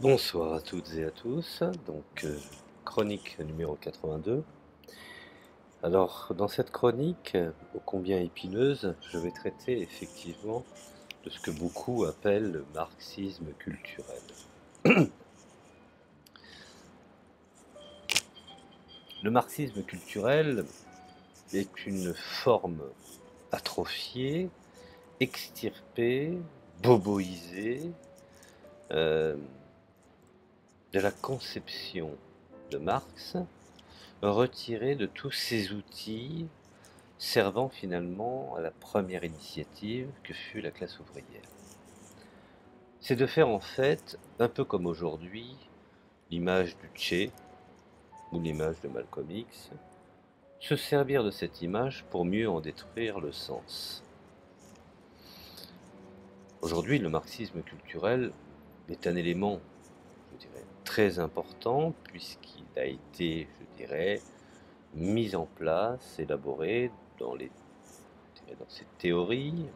Bonsoir à toutes et à tous, chronique numéro 82. Alors dans cette chronique, ô combien épineuse, je vais traiter effectivement de ce que beaucoup appellent le marxisme culturel. Le marxisme culturel est une forme atrophiée, extirpée, boboisée euh, de la conception de Marx, retirée de tous ses outils servant finalement à la première initiative que fut la classe ouvrière. C'est de faire en fait, un peu comme aujourd'hui, l'image du Che ou l'image de Malcolm X, se servir de cette image pour mieux en détruire le sens. Aujourd'hui, le marxisme culturel est un élément, je dirais, très important puisqu'il a été, je dirais, mis en place, élaboré dans cette théorie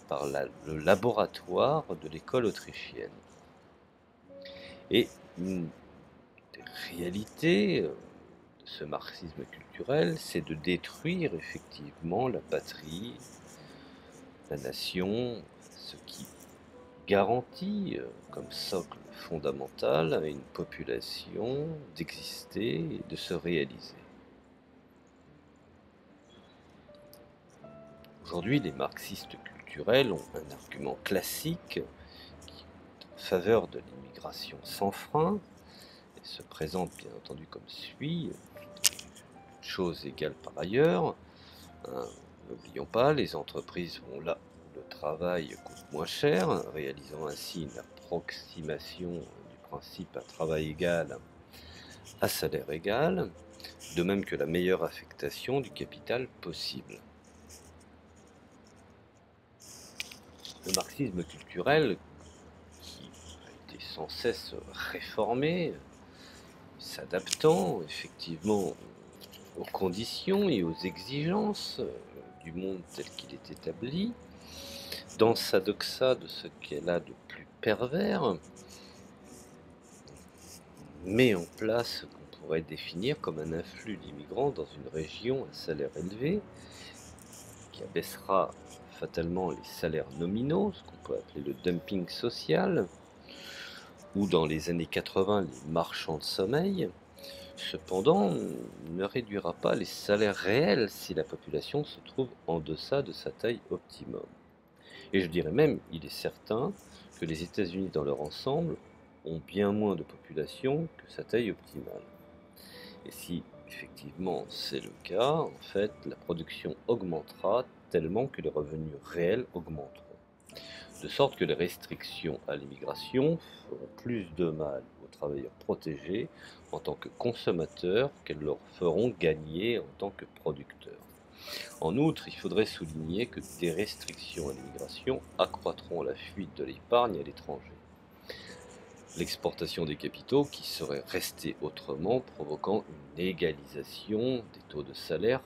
par le laboratoire de l'école autrichienne. Et une des réalités de ce marxisme culturel, c'est de détruire effectivement la patrie, la nation, ce qui garantit comme socle fondamental à une population d'exister et de se réaliser. Aujourd'hui, les marxistes culturels ont un argument classique qui est en faveur de l'immigration sans frein et se présente bien entendu comme suit, chose égale par ailleurs. N'oublions pas, les entreprises vont là où le travail coûte moins cher, réalisant ainsi une approximation du principe à travail égal à salaire égal, de même que la meilleure affectation du capital possible. Le marxisme culturel, qui a été sans cesse réformé, s'adaptant effectivement aux conditions et aux exigences du monde tel qu'il est établi, dans sa doxa de ce qu'elle a de plus pervers, met en place ce qu'on pourrait définir comme un afflux d'immigrants dans une région à salaire élevé, qui abaissera fatalement les salaires nominaux, ce qu'on peut appeler le dumping social, ou dans les années 80 les marchands de sommeil. Cependant, ne réduira pas les salaires réels si la population se trouve en deçà de sa taille optimum. Et je dirais même, il est certain que les États-Unis dans leur ensemble ont bien moins de population que sa taille optimale. Et si effectivement c'est le cas, en fait, la production augmentera tellement que les revenus réels augmenteront. De sorte que les restrictions à l'immigration feront plus de mal aux travailleurs protégés en tant que consommateurs qu'elles leur feront gagner en tant que producteurs. En outre, il faudrait souligner que des restrictions à l'immigration accroîtront la fuite de l'épargne à l'étranger. L'exportation des capitaux qui serait restée autrement, provoquant une égalisation des taux de salaire,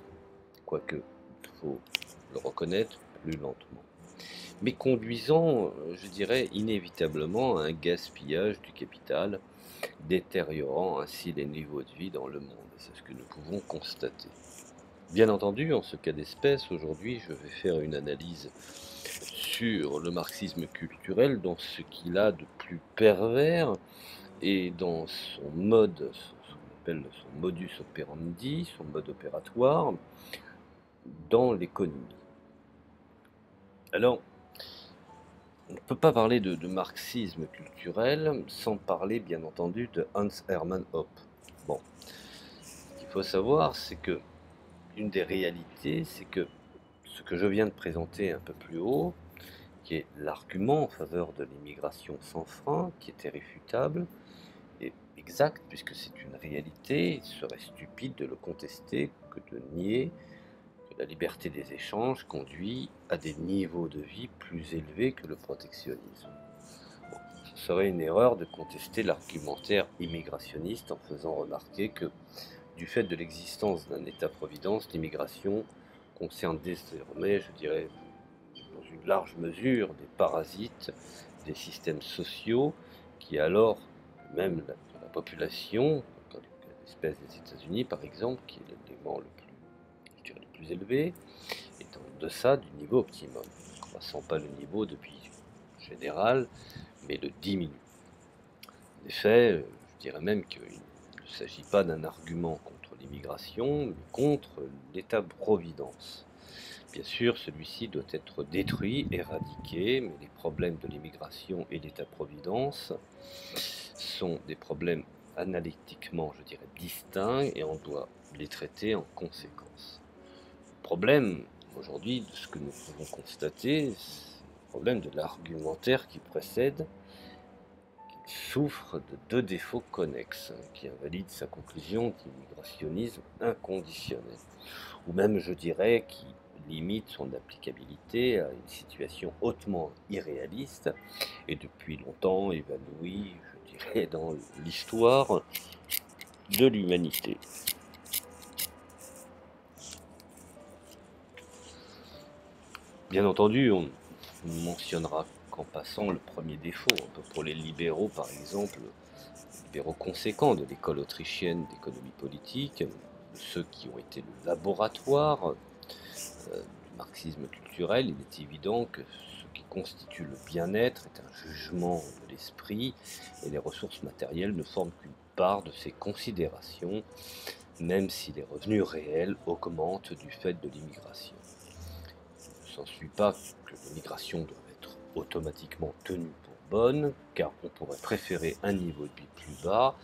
quoique il faut le reconnaître plus lentement, mais conduisant, je dirais, inévitablement à un gaspillage du capital, détériorant ainsi les niveaux de vie dans le monde. C'est ce que nous pouvons constater. Bien entendu, en ce cas d'espèce, aujourd'hui, je vais faire une analyse sur le marxisme culturel dans ce qu'il a de plus pervers et dans son mode, ce qu'on appelle son modus operandi, son mode opératoire, dans l'économie. Alors, on ne peut pas parler de marxisme culturel sans parler, bien entendu, de Hans Hermann Hoppe. Bon, ce qu'il faut savoir, c'est que une des réalités, c'est que ce que je viens de présenter un peu plus haut, qui est l'argument en faveur de l'immigration sans frein, qui était réfutable, est exact, puisque c'est une réalité. Il serait stupide de le contester que de nier que la liberté des échanges conduit à des niveaux de vie plus élevés que le protectionnisme. Bon, ce serait une erreur de contester l'argumentaire immigrationniste en faisant remarquer que, du fait de l'existence d'un État-providence, l'immigration concerne désormais, je dirais, dans une large mesure, des parasites des systèmes sociaux qui alors même la population, dans l'espèce des États-Unis par exemple, qui est l'élément le plus, je dirais, le plus élevé, est en deçà du niveau optimum, ne croissant pas le niveau depuis général, mais le diminue. En effet, je dirais même qu'il ne s'agit pas d'un argument contre l'immigration, mais contre l'État-providence. Bien sûr, celui-ci doit être détruit, éradiqué, mais les problèmes de l'immigration et l'État-providence sont des problèmes analytiquement, je dirais, distincts, et on doit les traiter en conséquence. Le problème, aujourd'hui, de ce que nous pouvons constater, c'est le problème de l'argumentaire qui précède, qui souffre de deux défauts connexes, qui invalident sa conclusion d'immigrationnisme inconditionnel, ou même, je dirais, qui limite son applicabilité à une situation hautement irréaliste et depuis longtemps évanouie, je dirais, dans l'histoire de l'humanité. Bien entendu, on ne mentionnera qu'en passant le premier défaut. Un peu pour les libéraux, par exemple, les libéraux conséquents de l'école autrichienne d'économie politique, ceux qui ont été le laboratoire du marxisme culturel, il est évident que ce qui constitue le bien-être est un jugement de l'esprit et les ressources matérielles ne forment qu'une part de ces considérations, même si les revenus réels augmentent du fait de l'immigration. Il ne s'ensuit pas que l'immigration doit être automatiquement tenue pour bonne, car on pourrait préférer un niveau de vie plus bas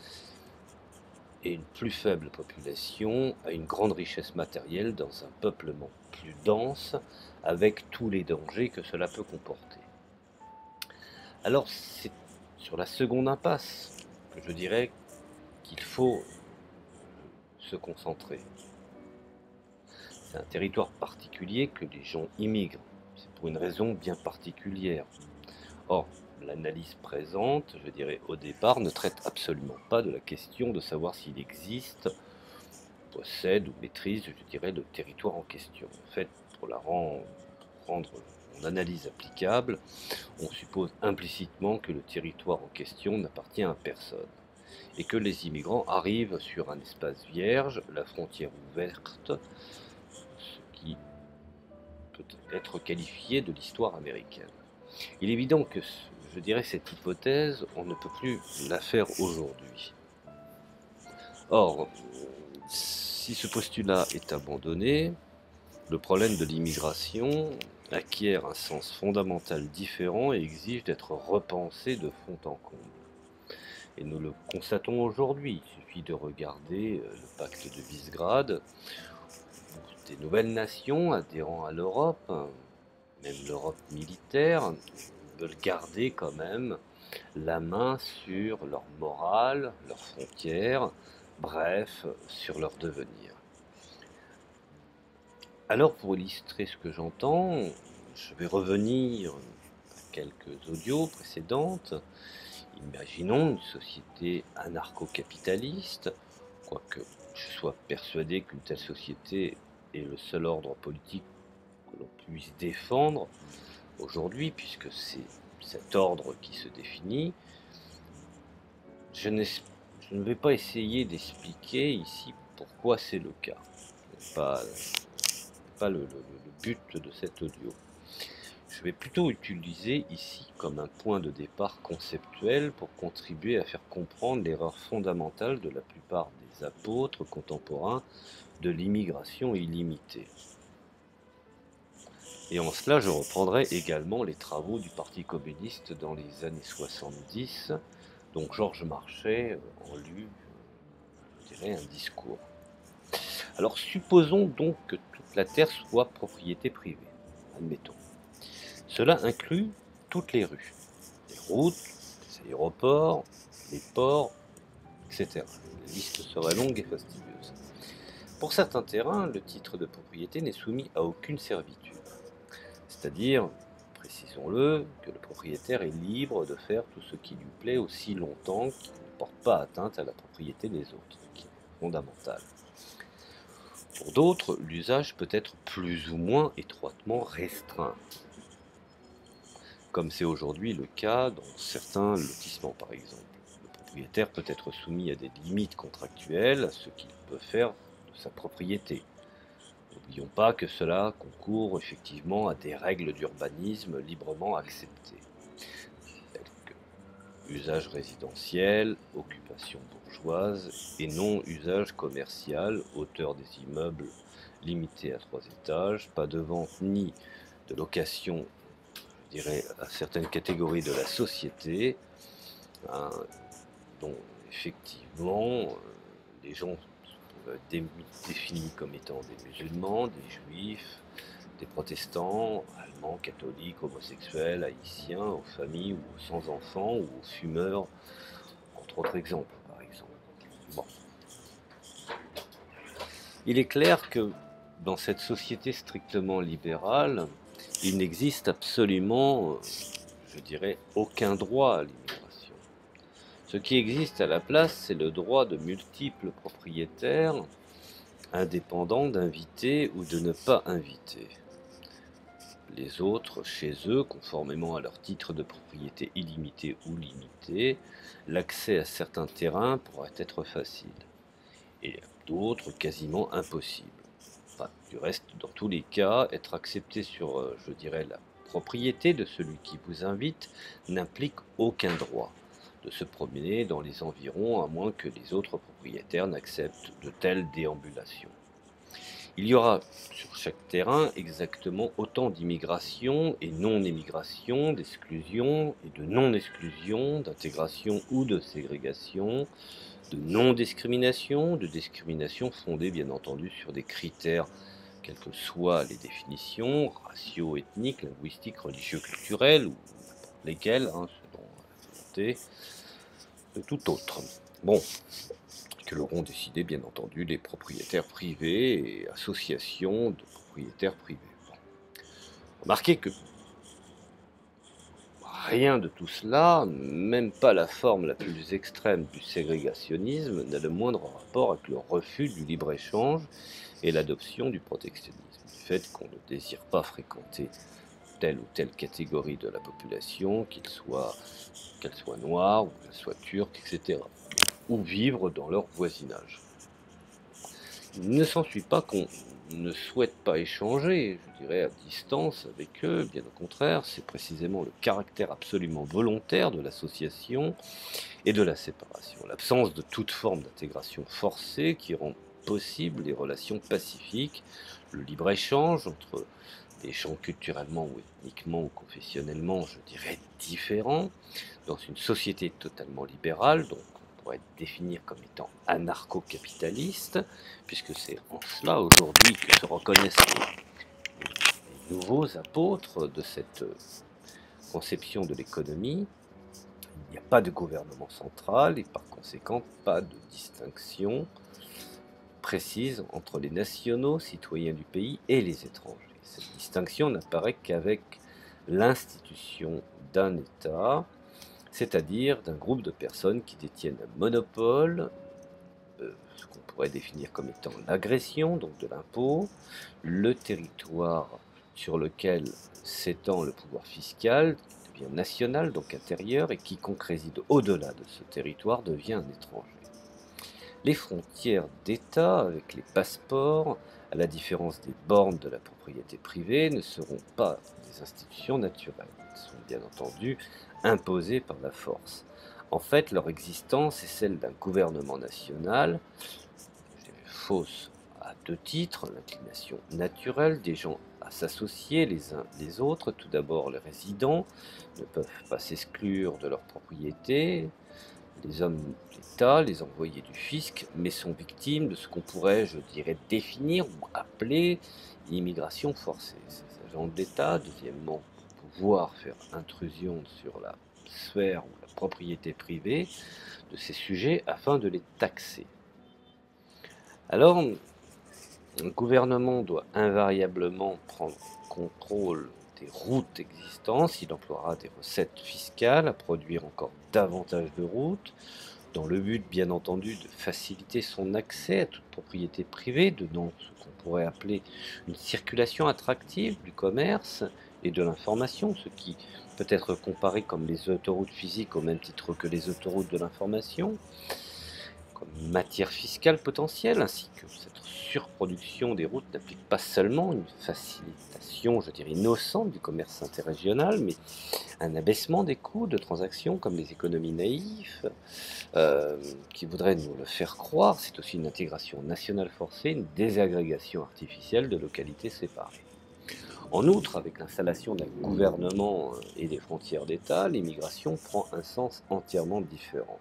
et une plus faible population à une grande richesse matérielle dans un peuplement plus dense, avec tous les dangers que cela peut comporter. Alors c'est sur la seconde impasse que je dirais qu'il faut se concentrer. C'est un territoire particulier que les gens immigrent, c'est pour une raison bien particulière. Or, l'analyse présente, je dirais au départ, ne traite absolument pas de la question de savoir s'il existe, possède ou maîtrise, je dirais, le territoire en question. En fait, pour rendre mon analyse applicable, on suppose implicitement que le territoire en question n'appartient à personne et que les immigrants arrivent sur un espace vierge, la frontière ouverte, ce qui peut être qualifié de l'histoire américaine. Il est évident que, je dirais, cette hypothèse, on ne peut plus la faire aujourd'hui. Or, si ce postulat est abandonné, le problème de l'immigration acquiert un sens fondamental différent et exige d'être repensé de fond en comble. Et nous le constatons aujourd'hui, il suffit de regarder le pacte de Visegrad, où des nouvelles nations adhérant à l'Europe, même l'Europe militaire, veulent garder quand même la main sur leur morale, leurs frontières, bref, sur leur devenir. Alors pour illustrer ce que j'entends, je vais revenir à quelques audios précédentes. Imaginons une société anarcho-capitaliste, quoique je sois persuadé qu'une telle société est le seul ordre politique que l'on puisse défendre aujourd'hui, puisque c'est cet ordre qui se définit. Je ne vais pas essayer d'expliquer ici pourquoi c'est le cas. Ce n'est pas le but de cet audio. Je vais plutôt utiliser ici comme un point de départ conceptuel pour contribuer à faire comprendre l'erreur fondamentale de la plupart des apôtres contemporains de l'immigration illimitée. Et en cela, je reprendrai également les travaux du Parti communiste dans les années 70, dont Georges Marchais en lut, je dirais, un discours. Alors supposons donc que toute la terre soit propriété privée, admettons. Cela inclut toutes les rues, les routes, les aéroports, les ports, etc. La liste serait longue et fastidieuse. Pour certains terrains, le titre de propriété n'est soumis à aucune servitude. C'est-à-dire, précisons-le, que le propriétaire est libre de faire tout ce qui lui plaît aussi longtemps qu'il ne porte pas atteinte à la propriété des autres, ce qui est fondamental. Pour d'autres, l'usage peut être plus ou moins étroitement restreint, comme c'est aujourd'hui le cas dans certains lotissements par exemple. Le propriétaire peut être soumis à des limites contractuelles à ce qu'il peut faire de sa propriété. N'oublions pas que cela concourt effectivement à des règles d'urbanisme librement acceptées, telles que usage résidentiel, occupation bourgeoise et non-usage commercial, hauteur des immeubles limitée à 3 étages, pas de vente ni de location, je dirais, à certaines catégories de la société, hein, dont effectivement les gens peuvent être définis comme étant des musulmans, des juifs, des protestants, allemands, catholiques, homosexuels, haïtiens, aux familles ou sans enfants ou aux fumeurs, entre autres exemples, par exemple. Bon. Il est clair que dans cette société strictement libérale, il n'existe absolument, je dirais, aucun droit à l'immigration. Ce qui existe à la place, c'est le droit de multiples propriétaires, indépendants d'inviter ou de ne pas inviter les autres chez eux, conformément à leur titre de propriété illimité ou limité. L'accès à certains terrains pourrait être facile, et d'autres quasiment impossible. Enfin, du reste, dans tous les cas, être accepté sur, je dirais, la propriété de celui qui vous invite n'implique aucun droit de se promener dans les environs, à moins que les autres propriétaires n'acceptent de telles déambulations. Il y aura sur chaque terrain exactement autant d'immigration et non-émigration, d'exclusion et de non-exclusion, d'intégration ou de ségrégation, de non-discrimination, de discrimination fondée bien entendu sur des critères, quelles que soient les définitions, raciaux, ethniques, linguistiques, religieux, culturels, ou lesquels, selon la volonté de tout autre. Bon, que l'auront décidé bien entendu les propriétaires privés et associations de propriétaires privés. Bon. Remarquez que rien de tout cela, même pas la forme la plus extrême du ségrégationnisme, n'a le moindre rapport avec le refus du libre-échange et l'adoption du protectionnisme, du fait qu'on ne désire pas fréquenter telle ou telle catégorie de la population, qu'elle soit noire, ou qu'elle soit turque, etc., ou vivre dans leur voisinage. Il ne s'ensuit pas qu'on ne souhaite pas échanger, je dirais, à distance avec eux, bien au contraire, c'est précisément le caractère absolument volontaire de l'association et de la séparation, l'absence de toute forme d'intégration forcée qui rend possible les relations pacifiques, le libre-échange entre des gens culturellement ou ethniquement ou confessionnellement, je dirais, différents, dans une société totalement libérale, donc on pourrait définir comme étant anarcho-capitaliste, puisque c'est en cela aujourd'hui que se reconnaissent les nouveaux apôtres de cette conception de l'économie. Il n'y a pas de gouvernement central et par conséquent pas de distinction précise entre les nationaux, citoyens du pays, et les étrangers. Cette distinction n'apparaît qu'avec l'institution d'un État, c'est-à-dire d'un groupe de personnes qui détiennent un monopole, ce qu'on pourrait définir comme étant l'agression, donc de l'impôt, le territoire sur lequel s'étend le pouvoir fiscal devient national, donc intérieur, et quiconque réside au-delà de ce territoire devient un étranger. Les frontières d'État, avec les passeports, à la différence des bornes de la propriété privée, ne seront pas des institutions naturelles. Elles sont bien entendu imposées par la force. En fait, leur existence est celle d'un gouvernement national, je dirais fausse à deux titres, l'inclination naturelle des gens à s'associer les uns les autres. Tout d'abord, les résidents ne peuvent pas s'exclure de leur propriété. Les hommes d'État, les envoyés du fisc, mais sont victimes de ce qu'on pourrait, je dirais, définir ou appeler l'immigration forcée. Ces agents de l'État, deuxièmement, pouvoir faire intrusion sur la sphère ou la propriété privée de ces sujets afin de les taxer. Alors, un gouvernement doit invariablement prendre contrôle des routes existantes, il emploiera des recettes fiscales à produire encore davantage de routes, dans le but bien entendu de faciliter son accès à toute propriété privée, donnant ce qu'on pourrait appeler une circulation attractive du commerce et de l'information, ce qui peut être comparé comme les autoroutes physiques au même titre que les autoroutes de l'information, comme matière fiscale potentielle, ainsi que cette surproduction des routes n'applique pas seulement une facilitation, je dirais, innocente du commerce interrégional, mais un abaissement des coûts de transaction comme les économies naïves, qui voudraient nous le faire croire. C'est aussi une intégration nationale forcée, une désagrégation artificielle de localités séparées. En outre, avec l'installation d'un gouvernement et des frontières d'État, l'immigration prend un sens entièrement différent.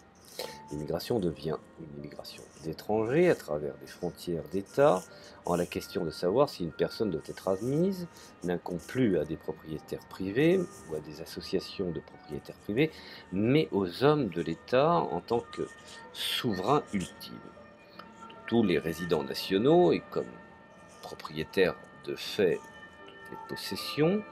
L'immigration devient une immigration d'étrangers à travers des frontières d'État, en la question de savoir si une personne doit être admise n'incombe plus à des propriétaires privés ou à des associations de propriétaires privés, mais aux hommes de l'État en tant que souverains ultimes. Tous les résidents nationaux et comme propriétaires de fait de toutes les possessions.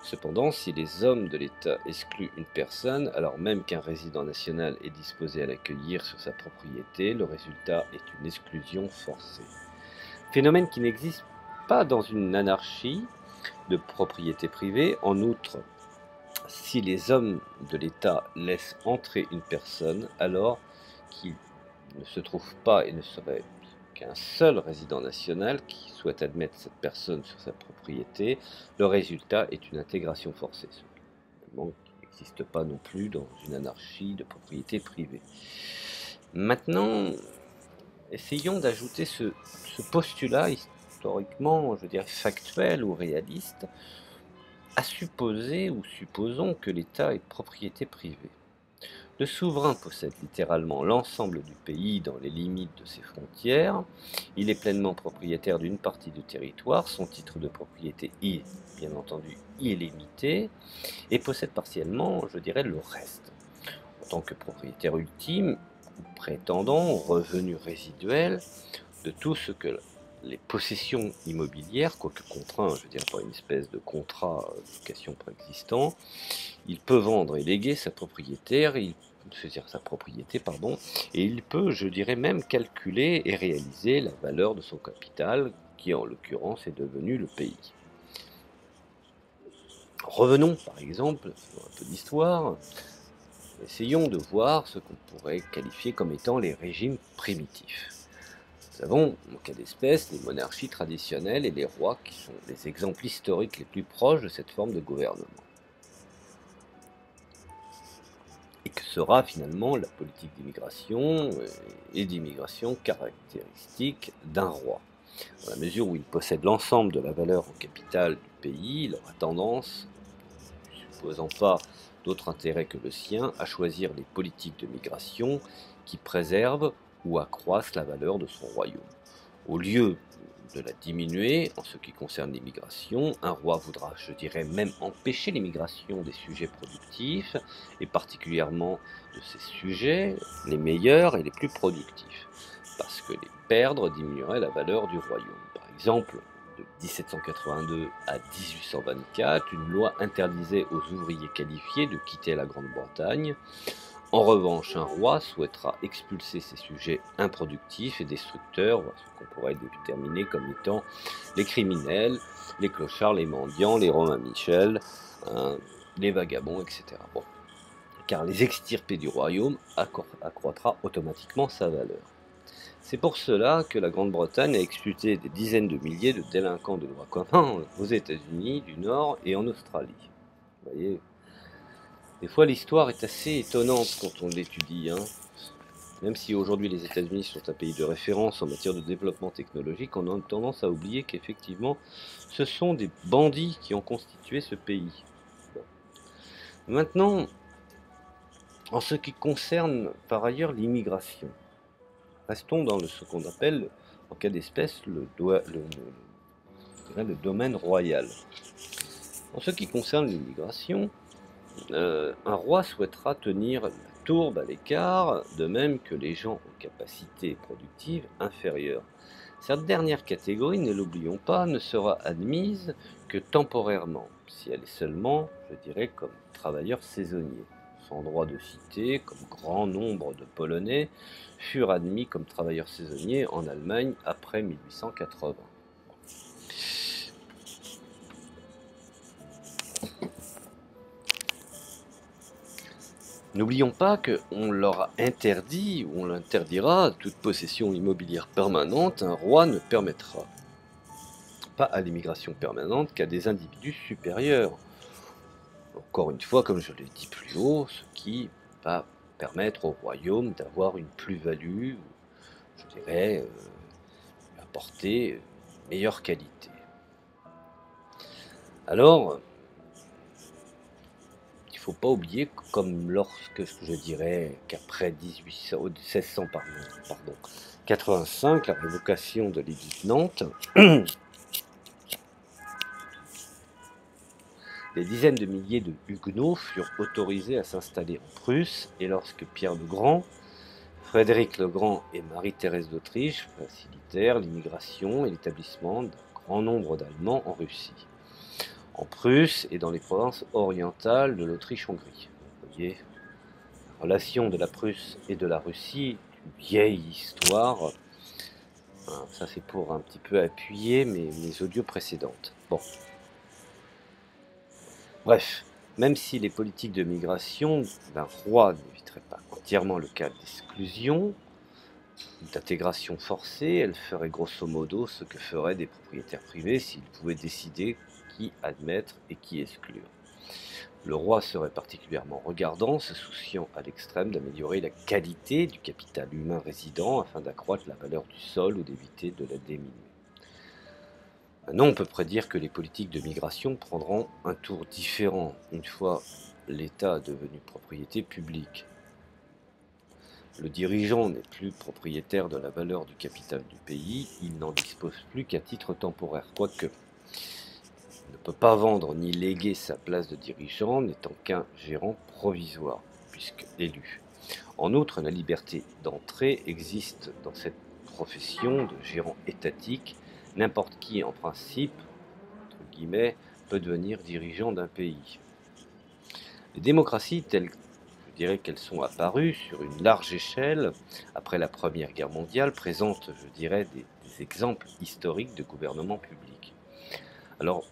Cependant, si les hommes de l'État excluent une personne, alors même qu'un résident national est disposé à l'accueillir sur sa propriété, le résultat est une exclusion forcée. Phénomène qui n'existe pas dans une anarchie de propriété privée. En outre, si les hommes de l'État laissent entrer une personne, alors qu'il ne se trouve pas et ne serait qu'un seul résident national qui souhaite admettre cette personne sur sa propriété, le résultat est une intégration forcée, ce qui n'existe pas non plus dans une anarchie de propriété privée. Maintenant, essayons d'ajouter ce postulat historiquement, je dirais factuel ou réaliste, à supposer ou supposons que l'État est propriété privée. Le souverain possède littéralement l'ensemble du pays dans les limites de ses frontières. Il est pleinement propriétaire d'une partie du territoire. Son titre de propriété est, bien entendu, illimité et possède partiellement, je dirais, le reste. En tant que propriétaire ultime, ou prétendant au revenu résiduel de tout ce que les possessions immobilières, quoique contraint, je veux dire, par une espèce de contrat de location préexistant, il peut vendre et léguer sa propriété, et il peut, je dirais même, calculer et réaliser la valeur de son capital, qui en l'occurrence est devenu le pays. Revenons par exemple sur un peu d'histoire, essayons de voir ce qu'on pourrait qualifier comme étant les régimes primitifs. Nous avons, en cas d'espèce, les monarchies traditionnelles et les rois qui sont les exemples historiques les plus proches de cette forme de gouvernement. Et que sera finalement la politique d'immigration et d'immigration caractéristique d'un roi. Dans la mesure où il possède l'ensemble de la valeur en capital du pays, il aura tendance, ne supposant pas d'autre intérêt que le sien, à choisir les politiques de migration qui préservent ou accroissent la valeur de son royaume. Au lieu de la diminuer en ce qui concerne l'immigration, un roi voudra, je dirais même, empêcher l'immigration des sujets productifs, et particulièrement de ces sujets les meilleurs et les plus productifs, parce que les perdre diminuerait la valeur du royaume. Par exemple, de 1782 à 1824, une loi interdisait aux ouvriers qualifiés de quitter la Grande-Bretagne. En revanche, un roi souhaitera expulser ces sujets improductifs et destructeurs, ce qu'on pourrait déterminer comme étant les criminels, les clochards, les mendiants, les Romains Michel, les vagabonds, etc. Bon. Car les extirper du royaume accroîtra automatiquement sa valeur. C'est pour cela que la Grande-Bretagne a expulsé des dizaines de milliers de délinquants de droit commun aux États-Unis du Nord et en Australie. Vous voyez, des fois l'histoire est assez étonnante quand on l'étudie. Même si aujourd'hui les États-Unis sont un pays de référence en matière de développement technologique, on a tendance à oublier qu'effectivement ce sont des bandits qui ont constitué ce pays. Bon. Maintenant, en ce qui concerne par ailleurs l'immigration, restons dans ce qu'on appelle, en cas d'espèce, le domaine royal. En ce qui concerne l'immigration, un roi souhaitera tenir la tourbe à l'écart, de même que les gens aux capacités productives inférieures. Cette dernière catégorie, ne l'oublions pas, ne sera admise que temporairement, si elle est seulement, je dirais, comme travailleurs saisonniers. Sans droit de citer, comme grand nombre de Polonais furent admis comme travailleurs saisonniers en Allemagne après 1880. N'oublions pas qu'on leur a interdit, ou on l'interdira, toute possession immobilière permanente. Un roi ne permettra pas à l'immigration permanente qu'à des individus supérieurs. Encore une fois, comme je l'ai dit plus haut, ce qui va permettre au royaume d'avoir une plus-value, je dirais, apporter une meilleure qualité. Alors, il ne faut pas oublier, comme lorsque je dirais qu'après 1685, la révocation de l'édit de Nantes, des dizaines de milliers de Huguenots furent autorisés à s'installer en Prusse, et lorsque Pierre le Grand, Frédéric le Grand et Marie-Thérèse d'Autriche facilitèrent l'immigration et l'établissement d'un grand nombre d'Allemands en Russie, en Prusse et dans les provinces orientales de l'Autriche-Hongrie. Vous voyez, la relation de la Prusse et de la Russie, une vieille histoire. Ça c'est pour un petit peu appuyer mes audios précédentes. Bon. Bref, même si les politiques de migration d'un roi n'éviteraient pas entièrement le cas d'exclusion, d'intégration forcée, elles feraient grosso modo ce que feraient des propriétaires privés s'ils pouvaient décider qui admettre et qui exclure. Le roi serait particulièrement regardant, se souciant à l'extrême d'améliorer la qualité du capital humain résident afin d'accroître la valeur du sol ou d'éviter de la diminuer. Maintenant, on peut prédire que les politiques de migration prendront un tour différent une fois l'État devenu propriété publique. Le dirigeant n'est plus propriétaire de la valeur du capital du pays, il n'en dispose plus qu'à titre temporaire, quoique il ne peut pas vendre ni léguer sa place de dirigeant n'étant qu'un gérant provisoire, puisque élu. En outre, la liberté d'entrée existe dans cette profession de gérant étatique. N'importe qui, en principe, entre guillemets, peut devenir dirigeant d'un pays. Les démocraties telles, je dirais qu'elles sont apparues sur une large échelle après la Première Guerre mondiale présentent, je dirais, des exemples historiques de gouvernement public. Alors,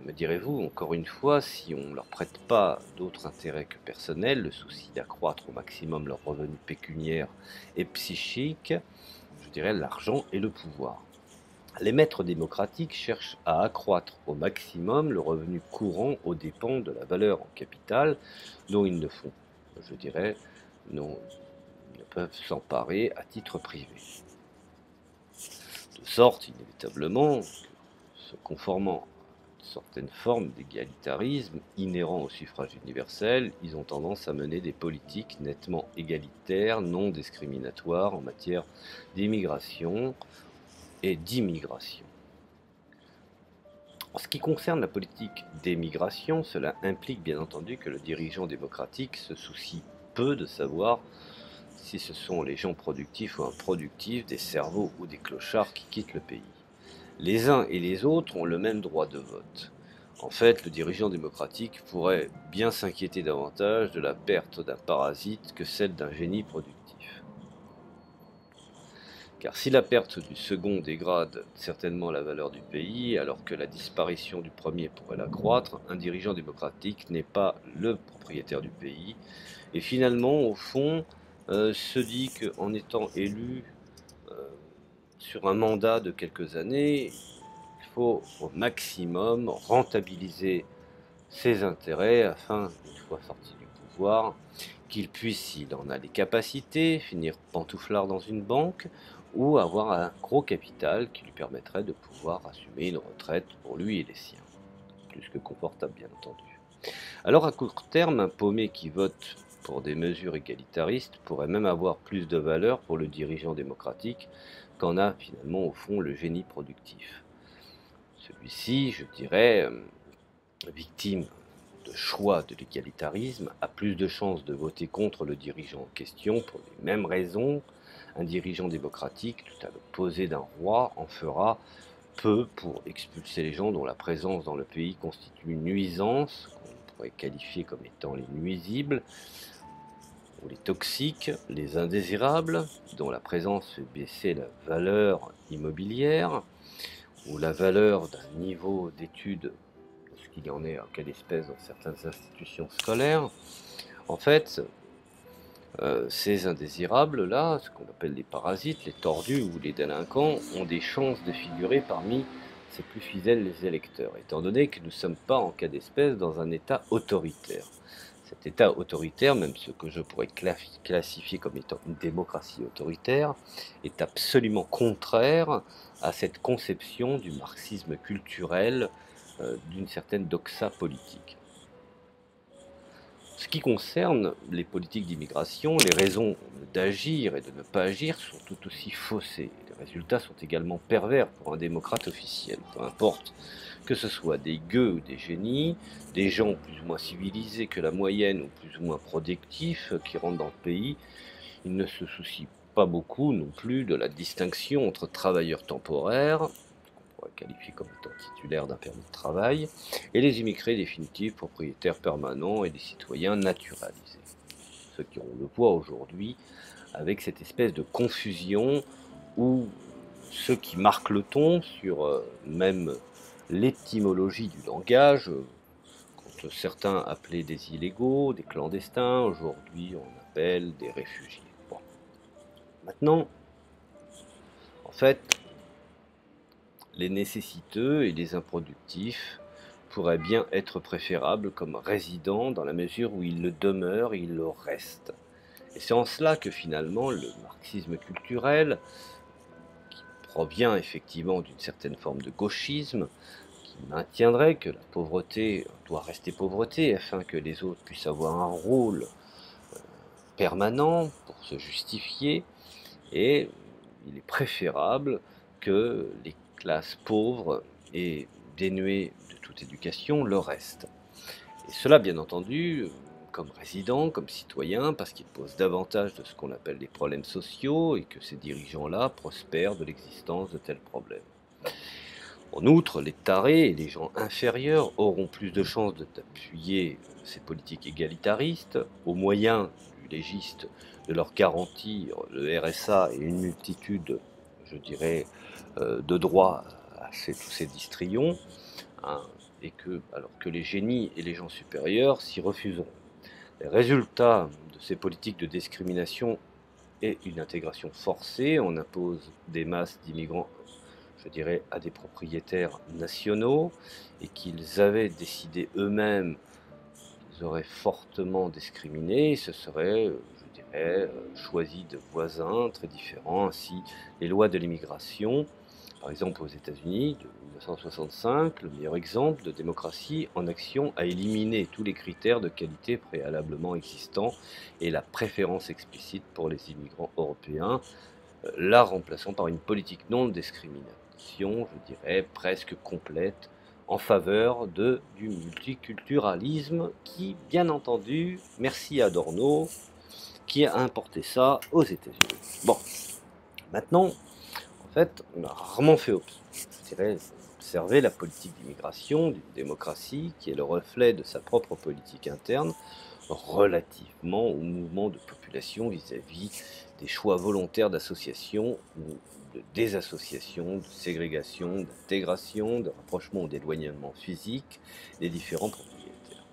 me direz-vous, encore une fois, si on ne leur prête pas d'autres intérêts que personnels, le souci d'accroître au maximum leurs revenus pécuniaires et psychiques, je dirais l'argent et le pouvoir. Les maîtres démocratiques cherchent à accroître au maximum le revenu courant aux dépens de la valeur en capital dont ils ne font, je dirais, ne peuvent s'emparer à titre privé. De sorte, inévitablement, que se conformant à certaines formes d'égalitarisme inhérents au suffrage universel, ils ont tendance à mener des politiques nettement égalitaires, non discriminatoires en matière d'immigration et d'immigration. En ce qui concerne la politique d'émigration, cela implique bien entendu que le dirigeant démocratique se soucie peu de savoir si ce sont les gens productifs ou improductifs, des cerveaux ou des clochards qui quittent le pays. Les uns et les autres ont le même droit de vote. En fait, le dirigeant démocratique pourrait bien s'inquiéter davantage de la perte d'un parasite que celle d'un génie productif. Car si la perte du second dégrade certainement la valeur du pays, alors que la disparition du premier pourrait l'accroître, un dirigeant démocratique n'est pas le propriétaire du pays, et finalement, au fond, se dit qu'en étant élu sur un mandat de quelques années, il faut au maximum rentabiliser ses intérêts afin, une fois sorti du pouvoir, qu'il puisse, s'il en a les capacités, finir pantouflard dans une banque ou avoir un gros capital qui lui permettrait de pouvoir assumer une retraite pour lui et les siens. Plus que confortable, bien entendu. Alors à court terme, un paumé qui vote pour des mesures égalitaristes pourrait même avoir plus de valeur pour le dirigeant démocratique qu'en a finalement au fond le génie productif. Celui-ci, je dirais, victime de choix de l'égalitarisme, a plus de chances de voter contre le dirigeant en question pour les mêmes raisons. Un dirigeant démocratique, tout à l'opposé d'un roi, en fera peu pour expulser les gens dont la présence dans le pays constitue une nuisance, qu'on pourrait qualifier comme étant les nuisibles, ou les toxiques, les indésirables, dont la présence fait baisser la valeur immobilière, ou la valeur d'un niveau d'études, ce qu'il y en est en quelle espèce dans certaines institutions scolaires. En fait, Ces indésirables-là, ce qu'on appelle les parasites, les tordus ou les délinquants, ont des chances de figurer parmi ses plus fidèles électeurs, étant donné que nous ne sommes pas, en cas d'espèce, dans un État autoritaire. Cet État autoritaire, même ce que je pourrais classifier comme étant une démocratie autoritaire, est absolument contraire à cette conception du marxisme culturel, d'une certaine doxa politique. Ce qui concerne les politiques d'immigration, les raisons d'agir et de ne pas agir sont tout aussi faussées. Les résultats sont également pervers pour un démocrate officiel. Peu importe que ce soit des gueux ou des génies, des gens plus ou moins civilisés que la moyenne ou plus ou moins productifs qui rentrent dans le pays, ils ne se soucient pas beaucoup non plus de la distinction entre travailleurs temporaires, qu'on pourrait qualifier comme étant titulaires d'un permis de travail, et les immigrés définitifs, propriétaires permanents et des citoyens naturalisés. Ce qu'on le voit aujourd'hui avec cette espèce de confusion où ceux qui marquent le ton sur même l'étymologie du langage, quand certains appelaient des illégaux, des clandestins, aujourd'hui on appelle des réfugiés. Bon. Maintenant, en fait, les nécessiteux et les improductifs pourraient bien être préférables comme résidents dans la mesure où ils le demeurent et ils le restent. Et c'est en cela que finalement le marxisme culturel, qui provient effectivement d'une certaine forme de gauchisme, qui maintiendrait que la pauvreté doit rester pauvreté afin que les autres puissent avoir un rôle permanent pour se justifier, et il est préférable que les classes pauvres et dénuées de toute éducation le restent. Et cela, bien entendu, comme résident, comme citoyen, parce qu'il pose davantage de ce qu'on appelle des problèmes sociaux et que ces dirigeants-là prospèrent de l'existence de tels problèmes. En outre, les tarés et les gens inférieurs auront plus de chances d'appuyer ces politiques égalitaristes au moyen du légiste de leur garantir le RSA et une multitude, je dirais, de droits à tous ces distrions, hein, et alors que les génies et les gens supérieurs s'y refuseront. Les résultats de ces politiques de discrimination est une intégration forcée. On impose des masses d'immigrants, je dirais, à des propriétaires nationaux, et qu'ils avaient décidé eux-mêmes, ils auraient fortement discriminé, et se seraient, je dirais, choisi de voisins très différents. Ainsi, les lois de l'immigration, par exemple aux États-Unis, de 1965, le meilleur exemple de démocratie en action, a éliminé tous les critères de qualité préalablement existants et la préférence explicite pour les immigrants européens, la remplaçant par une politique non de discrimination, je dirais, presque complète, en faveur du multiculturalisme qui, bien entendu, merci à Adorno, qui a importé ça aux États-Unis. Bon, maintenant, en fait, on a rarement fait, je dirais, observer la politique d'immigration d'une démocratie qui est le reflet de sa propre politique interne relativement au mouvement de population vis-à-vis des choix volontaires d'association ou de désassociation, de ségrégation, d'intégration, de rapprochement ou d'éloignement physique des différents propriétaires.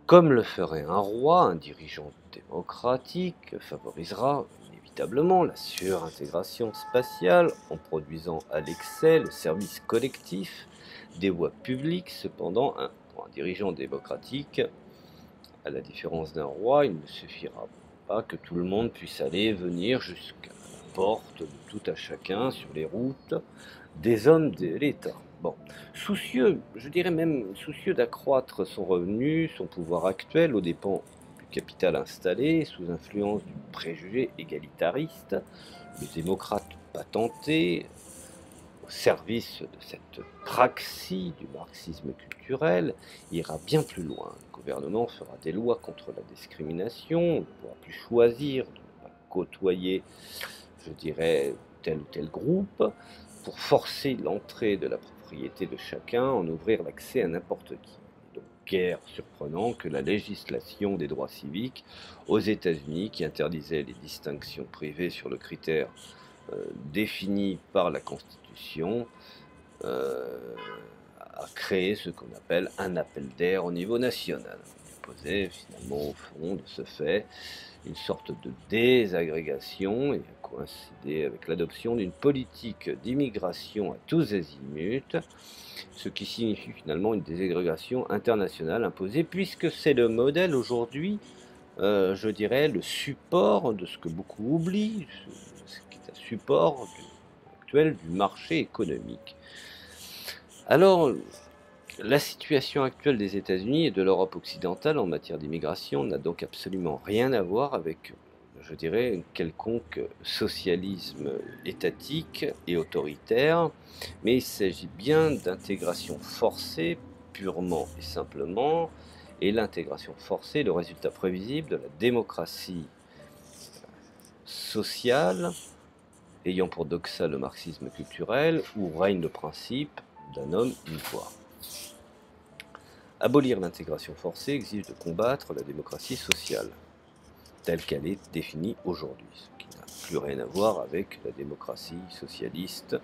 Comme le ferait un roi, un dirigeant démocratique favorisera inévitablement la surintégration spatiale en produisant à l'excès le service collectif des voies publiques. Cependant, pour un dirigeant démocratique, à la différence d'un roi, il ne suffira pas que tout le monde puisse aller et venir jusqu'à la porte de tout à chacun sur les routes des hommes de l'État. Bon, soucieux, je dirais même soucieux d'accroître son revenu, son pouvoir actuel aux dépens du capital installé, sous influence du préjugé égalitariste, le démocrate patenté, au service de cette praxis du marxisme culturel, ira bien plus loin. Le gouvernement fera des lois contre la discrimination, on ne pourra plus choisir de ne pas côtoyer, je dirais, tel ou tel groupe, pour forcer l'entrée de la propriété de chacun, en ouvrir l'accès à n'importe qui. Donc guère surprenant que la législation des droits civiques aux États-Unis, qui interdisait les distinctions privées sur le critère défini par la Constitution, a créé ce qu'on appelle un appel d'air au niveau national. proposait finalement au fond de ce fait une sorte de désagrégation et a coïncidé avec l'adoption d'une politique d'immigration à tous azimuts, ce qui signifie finalement une désagrégation internationale imposée, puisque c'est le modèle aujourd'hui, je dirais, le support de ce que beaucoup oublient, ce qui est un support actuel du marché économique. Alors, la situation actuelle des États-Unis et de l'Europe occidentale en matière d'immigration n'a donc absolument rien à voir avec, je dirais, un quelconque socialisme étatique et autoritaire, mais il s'agit bien d'intégration forcée, purement et simplement, et l'intégration forcée est le résultat prévisible de la démocratie sociale, ayant pour doxa le marxisme culturel, où règne le principe d'un homme, une voix. Abolir l'intégration forcée exige de combattre la démocratie sociale, telle qu'elle est définie aujourd'hui, ce qui n'a plus rien à voir avec la démocratie socialiste,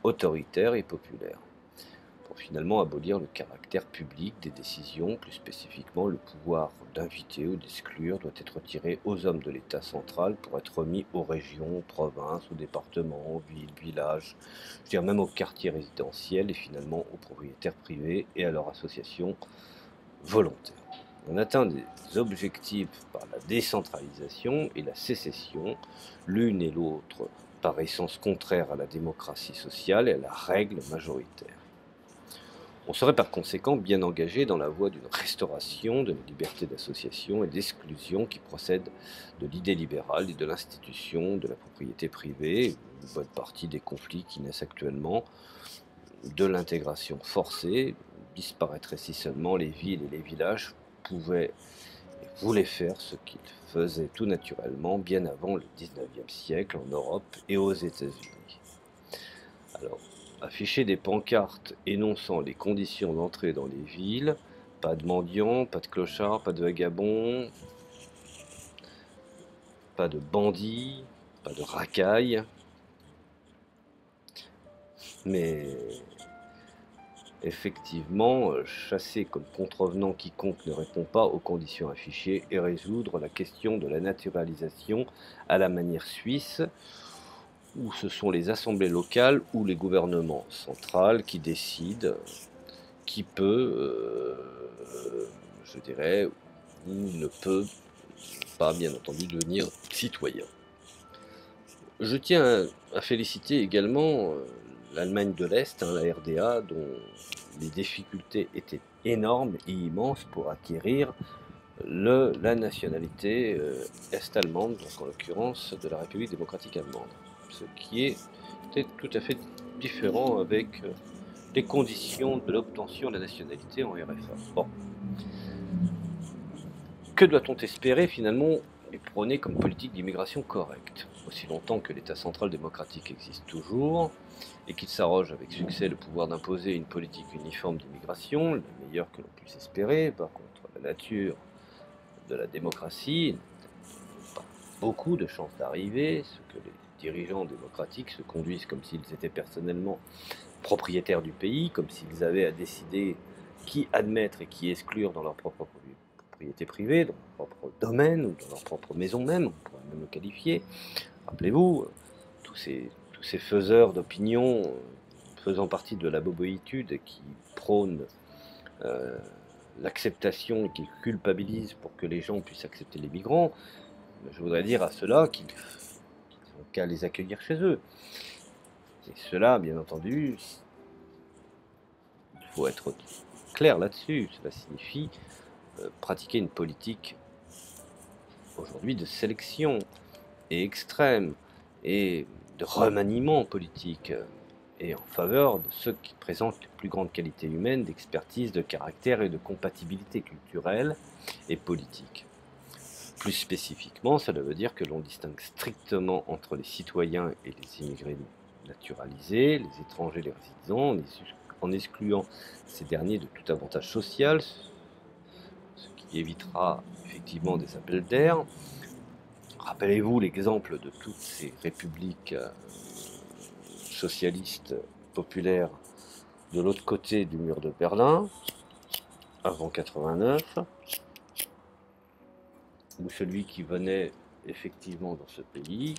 autoritaire et populaire, pour finalement abolir le caractère public des décisions, plus spécifiquement le pouvoir d'inviter ou d'exclure doit être retiré aux hommes de l'État central pour être remis aux régions, aux provinces, aux départements, aux villes, villages, je veux dire même aux quartiers résidentiels et finalement aux propriétaires privés et à leurs associations volontaires. On atteint des objectifs par la décentralisation et la sécession, l'une et l'autre par essence contraire à la démocratie sociale et à la règle majoritaire. On serait par conséquent bien engagé dans la voie d'une restauration de la liberté d'association et d'exclusion qui procède de l'idée libérale et de l'institution de la propriété privée, une bonne partie des conflits qui naissent actuellement, de l'intégration forcée. Disparaîtraient si seulement les villes et les villages pouvaient et voulaient faire ce qu'ils faisaient tout naturellement bien avant le 19e siècle en Europe et aux États-Unis. Alors, afficher des pancartes énonçant les conditions d'entrée dans les villes, pas de mendiants, pas de clochards, pas de vagabonds, pas de bandits, pas de racailles, mais effectivement, chasser comme contrevenant quiconque ne répond pas aux conditions affichées et résoudre la question de la naturalisation à la manière suisse, où ce sont les assemblées locales ou les gouvernements centraux qui décident qui peut, je dirais, ou ne peut pas, bien entendu, devenir citoyen. Je tiens à féliciter également l'Allemagne de l'Est, la RDA, dont les difficultés étaient énormes et immenses pour acquérir la nationalité est-allemande, donc en l'occurrence de la République démocratique allemande. Ce qui était tout à fait différent avec les conditions de l'obtention de la nationalité en RFA. Bon. Que doit-on espérer finalement et prôner comme politique d'immigration correcte, aussi longtemps que l'État central démocratique existe toujours et qu'il s'arroge avec succès le pouvoir d'imposer une politique uniforme d'immigration, la meilleure que l'on puisse espérer. Par contre, la nature de la démocratie n'a pas beaucoup de chances d'arriver, ce que les dirigeants démocratiques se conduisent comme s'ils étaient personnellement propriétaires du pays, comme s'ils avaient à décider qui admettre et qui exclure dans leur propre propriété privée, dans leur propre domaine, ou dans leur propre maison même, on pourrait même le qualifier. Rappelez-vous, tous ces faiseurs d'opinion faisant partie de la boboïtude qui prônent l'acceptation et qui culpabilisent pour que les gens puissent accepter les migrants, je voudrais dire à ceux-là qu'ils n'ont qu'à les accueillir chez eux. Et cela, bien entendu, il faut être clair là-dessus, cela signifie pratiquer une politique aujourd'hui de sélection et extrême et de remaniement politique et en faveur de ceux qui présentent les plus grandes qualités humaines, d'expertise, de caractère et de compatibilité culturelle et politique. Plus spécifiquement, cela veut dire que l'on distingue strictement entre les citoyens et les immigrés naturalisés, les étrangers, les résidents, en excluant ces derniers de tout avantage social, ce qui évitera effectivement des appels d'air. Rappelez-vous l'exemple de toutes ces républiques socialistes populaires de l'autre côté du mur de Berlin, avant 89, où celui qui venait effectivement dans ce pays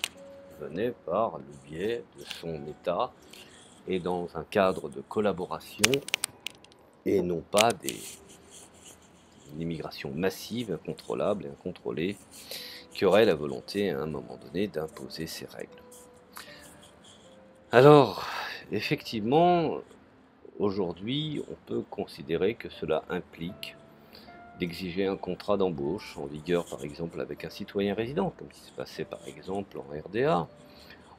venait par le biais de son État et dans un cadre de collaboration et non pas une immigration massive, incontrôlable et incontrôlée qui aurait la volonté à un moment donné d'imposer ses règles. Alors, effectivement, aujourd'hui, on peut considérer que cela implique d'exiger un contrat d'embauche en vigueur par exemple avec un citoyen résident, comme ce qui se passait par exemple en RDA.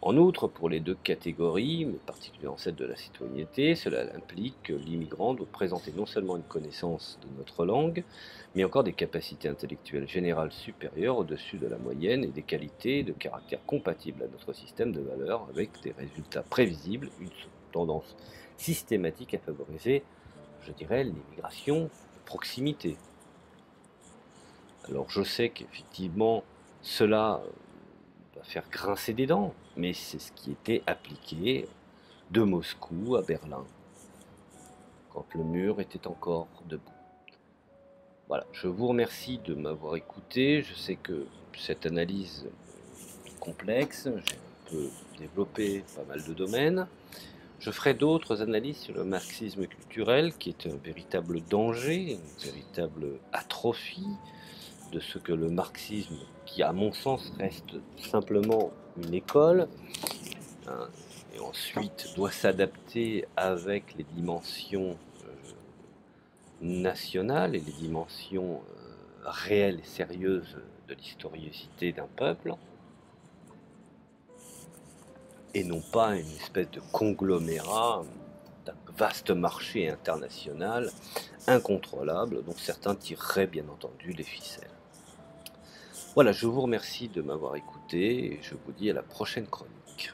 En outre, pour les deux catégories, mais particulièrement celle de la citoyenneté, cela implique que l'immigrant doit présenter non seulement une connaissance de notre langue, mais encore des capacités intellectuelles générales supérieures au-dessus de la moyenne et des qualités de caractère compatibles à notre système de valeurs avec des résultats prévisibles, une tendance systématique à favoriser, je dirais, l'immigration de proximité. Alors je sais qu'effectivement, cela va faire grincer des dents, mais c'est ce qui était appliqué de Moscou à Berlin, quand le mur était encore debout. Voilà, je vous remercie de m'avoir écouté. Je sais que cette analyse est complexe, j'ai un peu développé pas mal de domaines. Je ferai d'autres analyses sur le marxisme culturel, qui est un véritable danger, une véritable atrophie de ce que le marxisme, qui à mon sens reste simplement une école, hein, et ensuite doit s'adapter avec les dimensions nationales et les dimensions réelles et sérieuses de l'historicité d'un peuple, et non pas une espèce de conglomérat d'un vaste marché international incontrôlable dont certains tireraient bien entendu les ficelles. Voilà, je vous remercie de m'avoir écouté et je vous dis à la prochaine chronique.